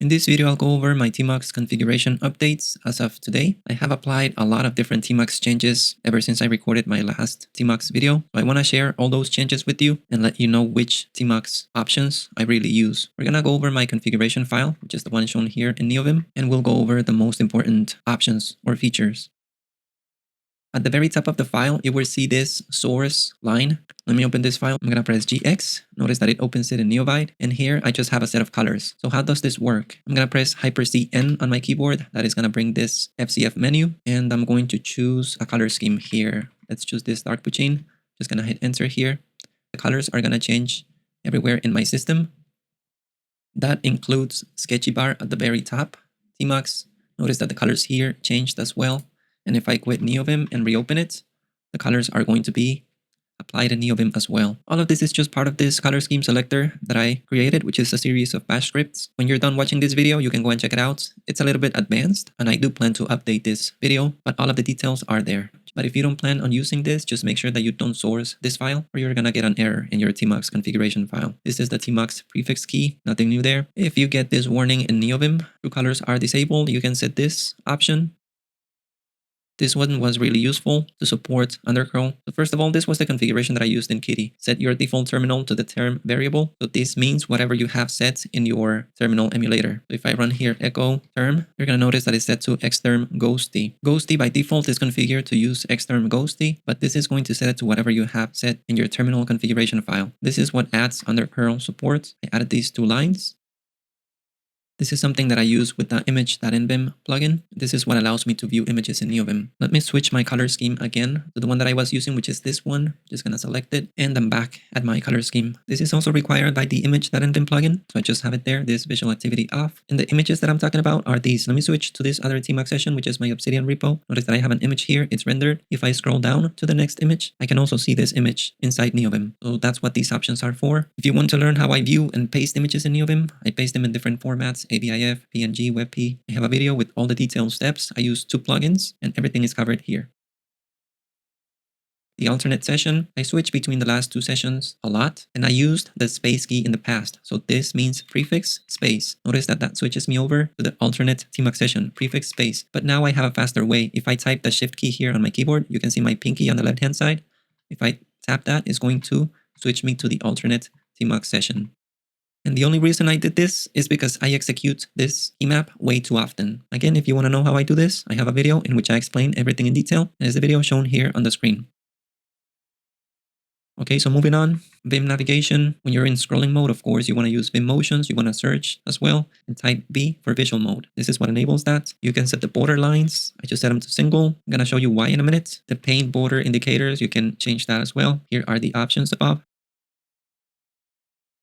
In this video, I'll go over my tmux configuration updates as of today. I have applied a lot of different tmux changes ever since I recorded my last tmux video. So I want to share all those changes with you and let you know which tmux options I really use. We're going to go over my configuration file, which is the one shown here in neovim, and we'll go over the most important options or features. At the very top of the file, you will see this source line. Let me open this file. I'm going to press GX. Notice that it opens it in neovim. And here I just have a set of colors. So how does this work? I'm going to press Hyper-C-N on my keyboard. That is going to bring this FCF menu. And I'm going to choose a color scheme here. Let's choose this dark puccine. Just going to hit enter here. The colors are going to change everywhere in my system. That includes sketchy bar at the very top. tmux. Notice that the colors here changed as well. And if I quit neovim and reopen it, the colors are going to be applied in neovim as well. All of this is just part of this color scheme selector that I created, which is a series of bash scripts. When you're done watching this video, you can go and check it out. It's a little bit advanced, and I do plan to update this video, but all of the details are there. But if you don't plan on using this, just make sure that you don't source this file, or you're gonna get an error in your tmux configuration file. This is the tmux prefix key, nothing new there. If you get this warning in neovim, true colors are disabled, you can set this option. This one was really useful to support undercurl. So first of all, this was the configuration that I used in Kitty. Set your default terminal to the term variable. So this means whatever you have set in your terminal emulator. So if I run here echo term, you're going to notice that it's set to xterm ghosty. Ghosty by default is configured to use xterm ghosty, but this is going to set it to whatever you have set in your terminal configuration file. This is what adds undercurl support. I added these two lines. This is something that I use with the image.nvim plugin. This is what allows me to view images in neovim. Let me switch my color scheme again to the one that I was using, which is this one. Just gonna select it, and I'm back at my color scheme. This is also required by the image.nvim plugin, so I just have it there, this visual activity off. And the images that I'm talking about are these. Let me switch to this other tmux session, which is my Obsidian repo. Notice that I have an image here, it's rendered. If I scroll down to the next image, I can also see this image inside neovim. So that's what these options are for. If you want to learn how I view and paste images in neovim, I paste them in different formats. AVIF, PNG, WebP. I have a video with all the detailed steps. I use 2 plugins and everything is covered here. The alternate session, I switch between the last 2 sessions a lot, and I used the space key in the past. So this means prefix space. Notice that that switches me over to the alternate tmux session, prefix space. But now I have a faster way. If I type the shift key here on my keyboard, you can see my pinky on the left hand side. If I tap that, it's going to switch me to the alternate tmux session. And the only reason I did this is because I execute this emap way too often. Again, if you want to know how I do this, I have a video in which I explain everything in detail, and it's the video shown here on the screen. Okay, so moving on, Vim navigation. When you're in scrolling mode, of course, you want to use Vim motions. You want to search as well, and type B for visual mode. This is what enables that. You can set the border lines. I just set them to single. I'm going to show you why in a minute. The pane border indicators, you can change that as well. Here are the options above.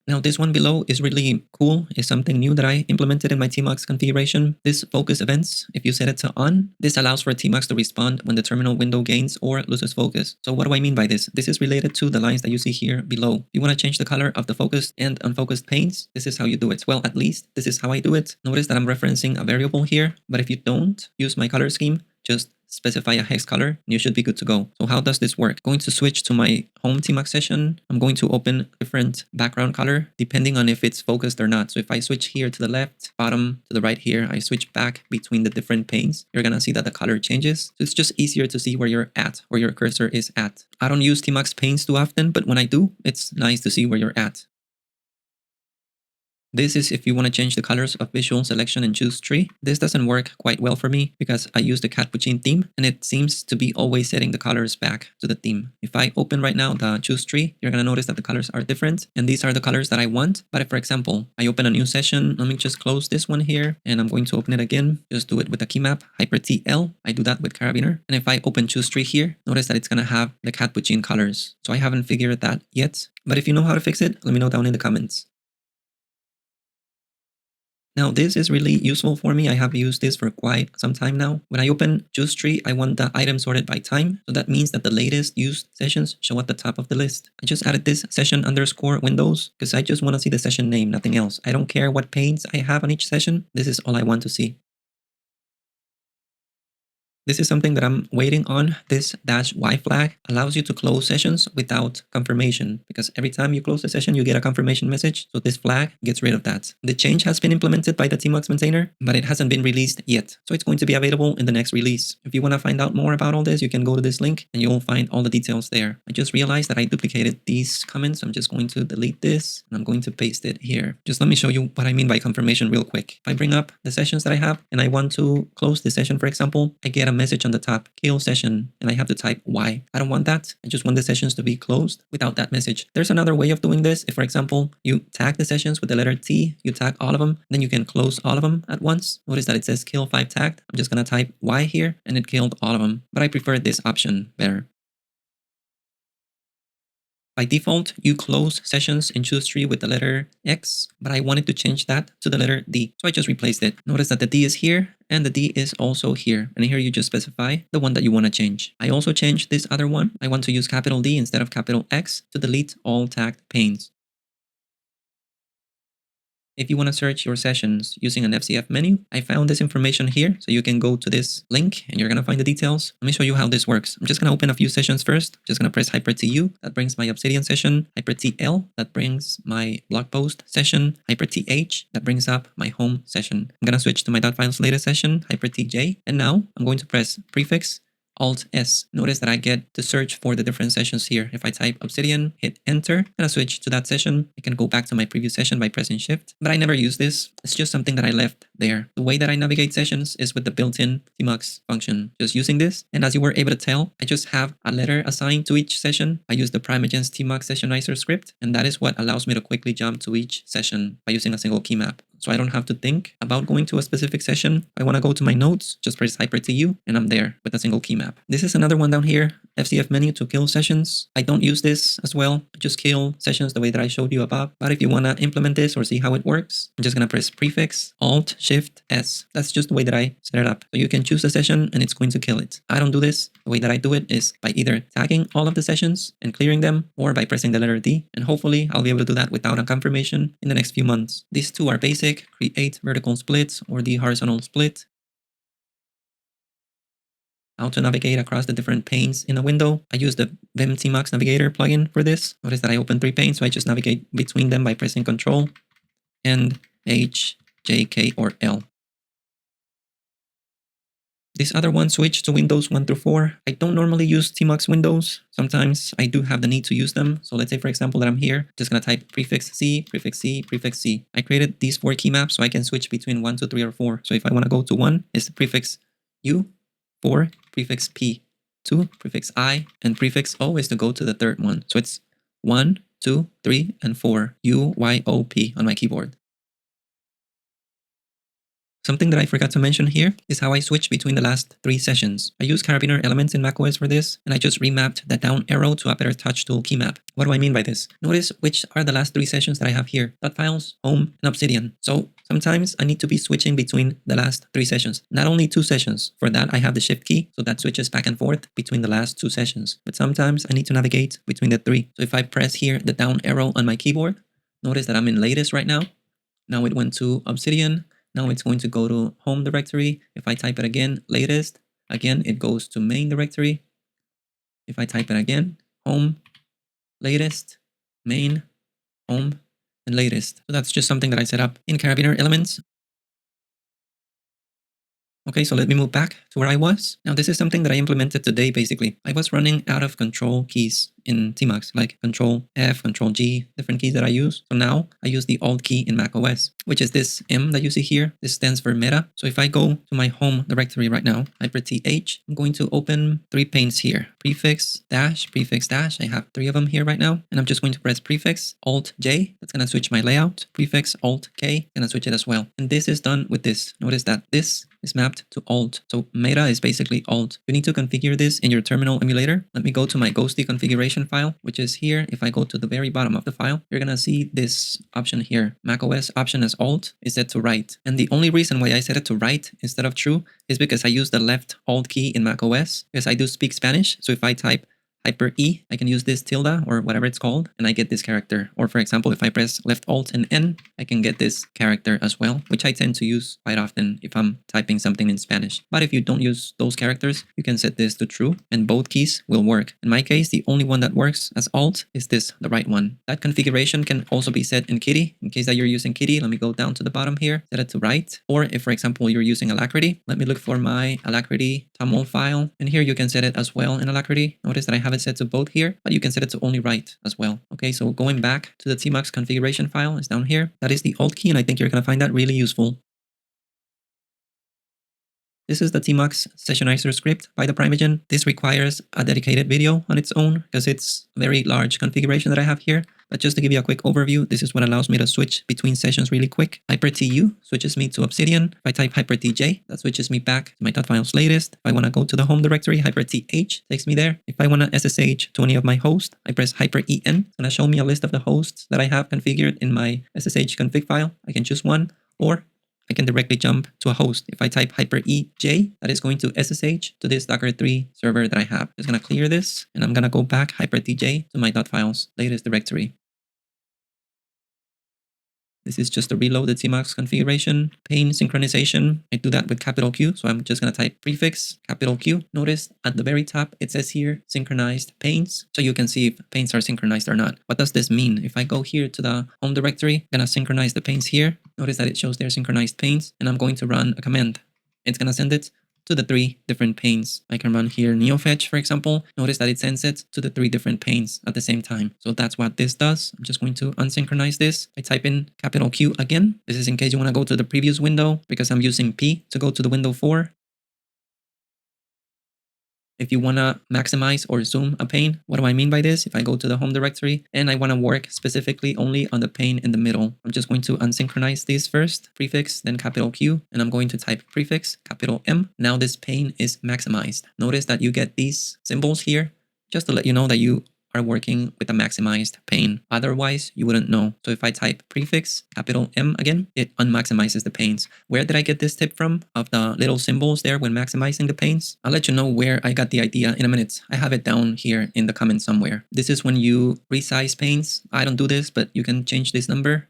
Now this one below is really cool. It's something new that I implemented in my tmux configuration. This focus events, if you set it to on, this allows for tmux to respond when the terminal window gains or loses focus. So what do I mean by this? This is related to the lines that you see here below. If you want to change the color of the focused and unfocused panes, this is how you do it. Well, at least this is how I do it. Notice that I'm referencing a variable here, but if you don't use my color scheme, just specify a hex color and you should be good to go. So how does this work? Going to switch to my home tmux session. I'm going to open different background color depending on if it's focused or not. So if I switch here to the left, bottom to the right here, I switch back between the different panes, you're gonna see that the color changes. So it's just easier to see where you're at, where your cursor is at. I don't use tmux panes too often, but when I do, it's nice to see where you're at. This is if you want to change the colors of visual selection and choose tree. This doesn't work quite well for me because I use the capuchin theme and it seems to be always setting the colors back to the theme. If I open right now the choose tree, you're going to notice that the colors are different and these are the colors that I want. But if, for example, I open a new session, let me just close this one here and I'm going to open it again. Just do it with the key map, Hyper-TL. I do that with Carabiner. And if I open choose tree here, notice that it's going to have the capuchin colors. So I haven't figured that yet. But if you know how to fix it, let me know down in the comments. Now this is really useful for me. I have used this for quite some time now. When I open choose tree, I want the item sorted by time. So that means that the latest used sessions show at the top of the list. I just added this session underscore windows because I just want to see the session name, nothing else. I don't care what panes I have on each session. This is all I want to see. This is something that I'm waiting on. This -y flag allows you to close sessions without confirmation, because every time you close the session, you get a confirmation message. So this flag gets rid of that. The change has been implemented by the tmux maintainer, but it hasn't been released yet. So it's going to be available in the next release. If you want to find out more about all this, you can go to this link and you'll find all the details there. I just realized that I duplicated these comments. I'm just going to delete this and I'm going to paste it here. Just let me show you what I mean by confirmation real quick. If I bring up the sessions that I have and I want to close this session, for example, I get a message on the top, kill session, and I have to type Y. I don't want that. I just want the sessions to be closed without that message. There's another way of doing this. If, for example, you tag the sessions with the letter T, you tag all of them, then you can close all of them at once. Notice that it says kill 5 tagged. I'm just going to type Y here, and it killed all of them. But I prefer this option better. By default, you close sessions in choose tree with the letter X, but I wanted to change that to the letter D, so I just replaced it. Notice that the D is here, and the D is also here, and here you just specify the one that you want to change. I also changed this other one. I want to use capital D instead of capital X to delete all tagged panes. If you want to search your sessions using an FCF menu, I found this information here, so you can go to this link and you're going to find the details. Let me show you how this works. I'm just going to open a few sessions first. Just going to press Hyper-TU, that brings my Obsidian session, Hyper-TL, that brings my blog post session, Hyper-TH, that brings up my home session. I'm going to switch to my dotfiles latest session, Hyper-TJ, and now I'm going to press prefix Alt-S. Notice that I get to search for the different sessions here. If I type Obsidian, hit enter, and I switch to that session, I can go back to my previous session by pressing Shift. But I never use this. It's just something that I left there. The way that I navigate sessions is with the built-in tmux function. Just using this, and as you were able to tell, I just have a letter assigned to each session. I use the prime-against tmux-sessionizer script, and that is what allows me to quickly jump to each session by using a single key map. So I don't have to think about going to a specific session. I want to go to my notes, just press Hyper-TU, and I'm there with a single key map. This is another one down here, FCF menu to kill sessions. I don't use this as well. I just kill sessions the way that I showed you above. But if you want to implement this or see how it works, I'm just going to press prefix Alt-Shift-S. That's just the way that I set it up. So you can choose a session and it's going to kill it. I don't do this. The way that I do it is by either tagging all of the sessions and clearing them, or by pressing the letter D. And hopefully I'll be able to do that without a confirmation in the next few months. These two are basic. Create vertical splits or the horizontal split. How to navigate across the different panes in a window. I use the vim-tmux-navigator plugin for this. Notice that I open 3 panes, so I just navigate between them by pressing Ctrl and H, J, K, or L. This other one switch to Windows 1 through 4. I don't normally use tmux windows. Sometimes I do have the need to use them. So let's say, for example, that I'm here, just going to type prefix C, prefix C, prefix C. I created these 4 key maps so I can switch between 1, 2, 3, or 4. So if I want to go to 1, it's the prefix U, 4, prefix P, 2, prefix I, and prefix O is to go to the third one. So it's 1, 2, 3, and 4, U, Y, O, P on my keyboard. Something that I forgot to mention here is how I switch between the last 3 sessions. I use carabiner elements in macOS for this, and I just remapped the down arrow to a better touch tool key map. What do I mean by this? Notice which are the last 3 sessions that I have here: dotfiles, home, and Obsidian. So sometimes I need to be switching between the last 3 sessions, not only 2 sessions. For that, I have the shift key, so that switches back and forth between the last 2 sessions. But sometimes I need to navigate between the 3. So if I press here the down arrow on my keyboard, notice that I'm in latest right now. Now it went to Obsidian. Now it's going to go to home directory. If I type it again, latest, again, it goes to main directory. If I type it again, home, latest, main, home, and latest. So that's just something that I set up in carabiner elements. Okay, so let me move back to where I was. Now this is something that I implemented today basically. I was running out of control keys in tmux, like Control F, Control G, different keys that I use. So now I use the Alt key in macOS, which is this M that you see here. This stands for meta. So if I go to my home directory right now, Hyper-TH, I'm going to open 3 panes here. Prefix dash, I have 3 of them here right now. And I'm just going to press prefix Alt J. That's going to switch my layout. Prefix Alt K, going to switch it as well. And this is done with this. Notice that this is mapped to Alt. So meta is basically Alt. You need to configure this in your terminal emulator. Let me go to my ghosty configuration file, which is here. If I go to the very bottom of the file, you're gonna see this option here. macOS option as Alt is set to right. And the only reason why I set it to right instead of true is because I use the left Alt key in macOS because I do speak Spanish. So if I type Hyper E, I can use this tilde or whatever it's called, and I get this character. Or for example, if I press left Alt and N, I can get this character as well, which I tend to use quite often if I'm typing something in Spanish. But if you don't use those characters, you can set this to true, and both keys will work. In my case, the only one that works as Alt is this, the right one. That configuration can also be set in Kitty. In case that you're using Kitty, let me go down to the bottom here, set it to right. Or if, for example, you're using Alacrity, let me look for my Alacrity TOML file, and here you can set it as well in Alacrity. Notice that I have it set to both here, but you can set it to only right as well. Okay, so going back to the tmux configuration file is down here. That is the Alt key, and I think you're going to find that really useful. This is the tmux-sessionizer script by the Primeagen. This requires a dedicated video on its own because it's a very large configuration that I have here. But just to give you a quick overview, this is what allows me to switch between sessions really quick. Hyper-TU switches me to Obsidian. If I type Hyper-TJ, that switches me back to my dotfiles latest. If I want to go to the home directory, Hyper-TH takes me there. If I want to SSH to any of my hosts, I press Hyper-EN. It's going to show me a list of the hosts that I have configured in my SSH config file. I can choose one, or I can directly jump to a host. If I type Hyper-EJ, that is going to SSH to this Docker 3 server that I have. I'm just going to clear this, and I'm going to go back Hyper-TJ to my dotfiles latest directory. This is just to reload the tmux configuration. Pane synchronization, I do that with capital Q. So I'm just going to type prefix, capital Q. Notice at the very top, it says here, synchronized panes. So you can see if panes are synchronized or not. What does this mean? If I go here to the home directory, I'm going to synchronize the panes here. Notice that it shows there synchronized panes, and I'm going to run a command. It's going to send it to the 3 different panes. I can run here neofetch, for example. Notice that it sends it to the 3 different panes at the same time. So that's what this does. I'm just going to unsynchronize this. I type in capital Q again. This is in case you want to go to the previous window because I'm using P to go to the window 4. If you want to maximize or zoom a pane, what do I mean by this? If I go to the home directory and I want to work specifically only on the pane in the middle, I'm just going to unsynchronize these first, prefix, then capital Q, and I'm going to type prefix, capital M. Now this pane is maximized. Notice that you get these symbols here just to let you know that you are working with a maximized pane. Otherwise, you wouldn't know. So if I type prefix, capital M again, it unmaximizes the panes. Where did I get this tip from of the little symbols there when maximizing the panes? I'll let you know where I got the idea in a minute. I have it down here in the comments somewhere. This is when you resize panes. I don't do this, but you can change this number.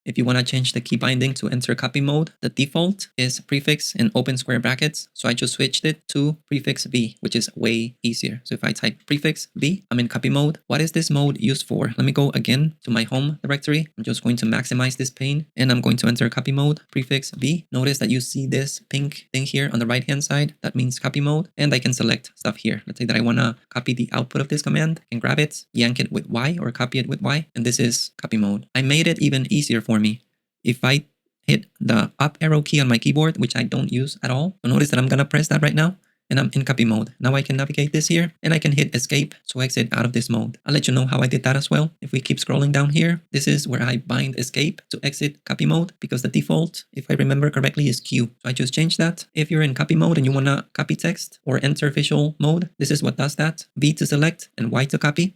If you want to change the key binding to enter copy mode, the default is prefix and open square brackets. So I just switched it to prefix V, which is way easier. So if I type prefix V, I'm in copy mode. What is this mode used for? Let me go again to my home directory. I'm just going to maximize this pane and I'm going to enter copy mode, prefix V. Notice that you see this pink thing here on the right hand side. That means copy mode. And I can select stuff here. Let's say that I want to copy the output of this command and grab it, yank it with Y or copy it with Y. And this is copy mode. I made it even easier for me. If I hit the up arrow key on my keyboard, which I don't use at all, so notice that I'm going to press that right now and I'm in copy mode. Now I can navigate this here and I can hit escape to exit out of this mode. I'll let you know how I did that as well. If we keep scrolling down here, this is where I bind escape to exit copy mode because the default, if I remember correctly, is Q. So I just changed that. If you're in copy mode and you want to copy text or enter visual mode, this is what does that. V to select and Y to copy.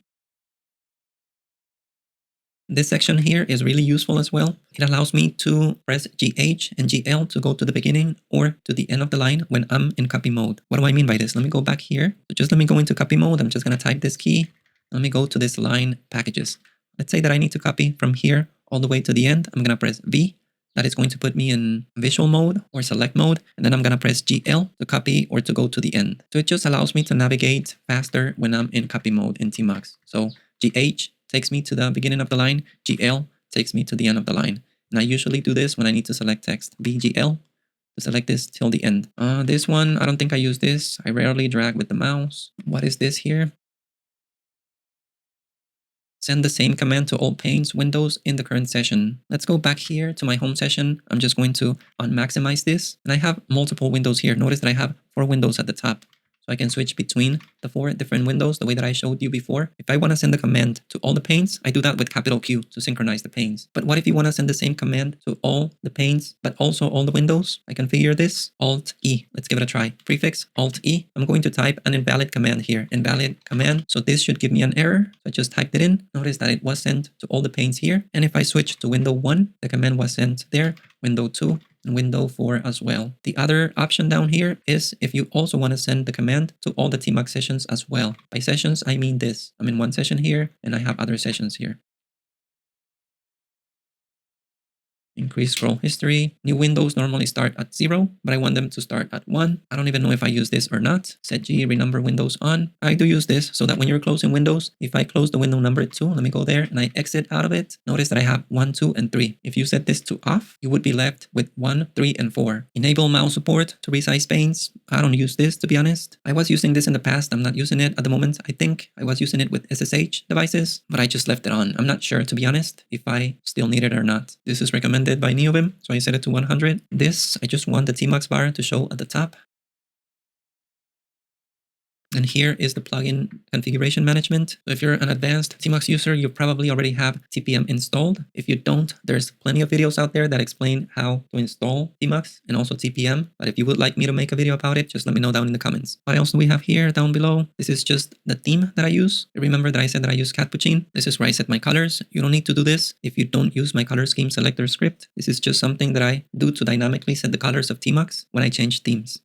This section here is really useful as well. It allows me to press GH and GL to go to the beginning or to the end of the line when I'm in copy mode. What do I mean by this? Let me go back here. So just let me go into copy mode. I'm just going to type this key. Let me go to this line packages. Let's say that I need to copy from here all the way to the end. I'm going to press V. That is going to put me in visual mode or select mode. And then I'm going to press GL to copy or to go to the end. So it just allows me to navigate faster when I'm in copy mode in tmux. So GH takes me to the beginning of the line. GL takes me to the end of the line. And I usually do this when I need to select text. VGL to select this till the end. This one, I don't think I use this. I rarely drag with the mouse. What is this here? Send the same command to all panes windows in the current session. Let's go back here to my home session. I'm just going to unmaximize this. And I have multiple windows here. Notice that I have 4 windows at the top. So I can switch between the 4 different windows the way that I showed you before. If I want to send a command to all the panes, I do that with capital Q to synchronize the panes. But what if you want to send the same command to all the panes, but also all the windows? I configure this, Alt-E. Let's give it a try. Prefix, Alt-E. I'm going to type an invalid command here. Invalid command. So this should give me an error. So I just typed it in. Notice that it was sent to all the panes here. And if I switch to window 1, the command was sent there. Window 2, and window 4 as well. The other option down here is if you also want to send the command to all the tmux sessions as well. By sessions, I mean this. I'm in one session here, and I have other sessions here. Increase scroll history. New windows normally start at 0, but I want them to start at 1. I don't even know if I use this or not. Set G, renumber windows on. I do use this so that when you're closing windows, if I close the window number 2, let me go there and I exit out of it, notice that I have 1, 2, and 3. If you set this to off, you would be left with 1, 3, and 4. Enable mouse support to resize panes. I don't use this, to be honest. I was using this in the past. I'm not using it at the moment. I think I was using it with SSH devices, but I just left it on. I'm not sure, to be honest, if I still need it or not. This is recommended by neovim, so I set it to 100. This, I just want the tmux bar to show at the top. And here is the plugin configuration management. So if you're an advanced tmux user, you probably already have TPM installed. If you don't, there's plenty of videos out there that explain how to install tmux and also TPM. But if you would like me to make a video about it, just let me know down in the comments. What else do we have here down below? This is just the theme that I use. Remember that I said that I use Catpuccine. This is where I set my colors. You don't need to do this if you don't use my color scheme selector script. This is just something that I do to dynamically set the colors of tmux when I change themes.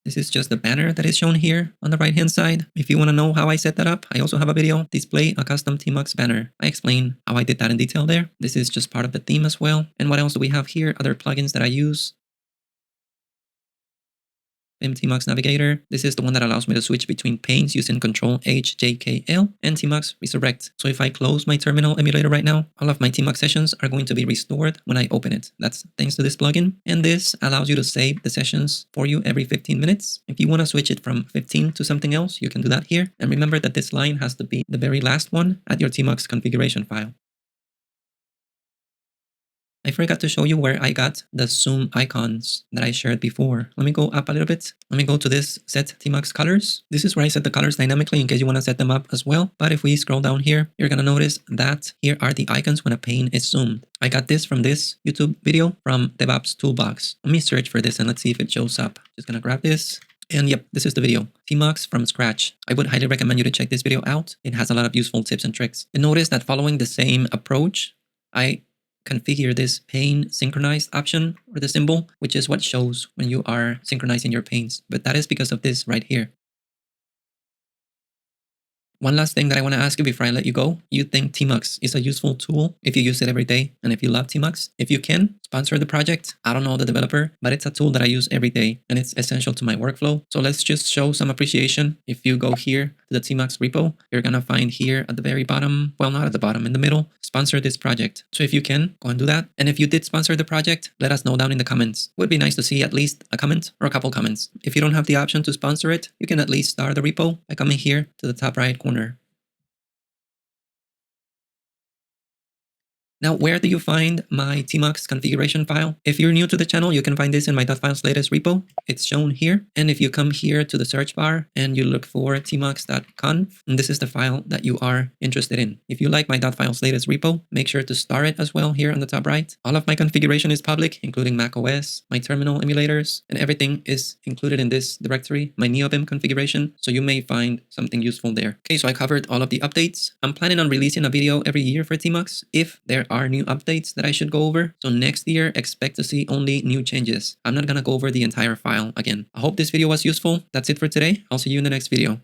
This is just the banner that is shown here on the right hand side. If you want to know how I set that up, I also have a video, display a custom tmux banner. I explain how I did that in detail there. This is just part of the theme as well. And what else do we have here? Other plugins that I use. vim-tmux-navigator. This is the one that allows me to switch between panes using Ctrl-H-J-K-L and tmux-resurrect. So if I close my terminal emulator right now, all of my tmux sessions are going to be restored when I open it. That's thanks to this plugin. And this allows you to save the sessions for you every 15 minutes. If you want to switch it from 15 to something else, you can do that here. And remember that this line has to be the very last one at your tmux configuration file. I forgot to show you where I got the zoom icons that I shared before. Let me go up a little bit. Let me go to this set tmux colors. This is where I set the colors dynamically in case you want to set them up as well. But if we scroll down here, you're going to notice that here are the icons when a pane is zoomed. I got this from this YouTube video from DevOps toolbox. Let me search for this and let's see if it shows up. Just going to grab this. And yep, this is the video, tmux from scratch. I would highly recommend you to check this video out. It has a lot of useful tips and tricks. And notice that following the same approach, I configure this pane synchronized option or the symbol, which is what shows when you are synchronizing your panes. But that is because of this right here. One last thing that I want to ask you before I let you go. You think tmux is a useful tool if you use it every day and if you love tmux? If you can, sponsor the project. I don't know the developer, but it's a tool that I use every day and it's essential to my workflow. So let's just show some appreciation. If you go here to the tmux repo, you're going to find here at the very bottom, well, not at the bottom, in the middle, sponsor this project. So if you can, go and do that. And if you did sponsor the project, let us know down in the comments. It would be nice to see at least a comment or a couple comments. If you don't have the option to sponsor it, you can at least start the repo by coming here to the top right corner. Now, where do you find my tmux configuration file? If you're new to the channel, you can find this in my dotfiles latest repo. It's shown here. And if you come here to the search bar and you look for tmux.conf, and this is the file that you are interested in. If you like my dotfiles latest repo, make sure to star it as well here on the top right. All of my configuration is public, including macOS, my terminal emulators, and everything is included in this directory, my neovim configuration. So you may find something useful there. Okay, so I covered all of the updates. I'm planning on releasing a video every year for tmux if there are new updates that I should go over. So next year, expect to see only new changes. I'm not gonna go over the entire file again. I hope this video was useful. That's it for today. I'll see you in the next video.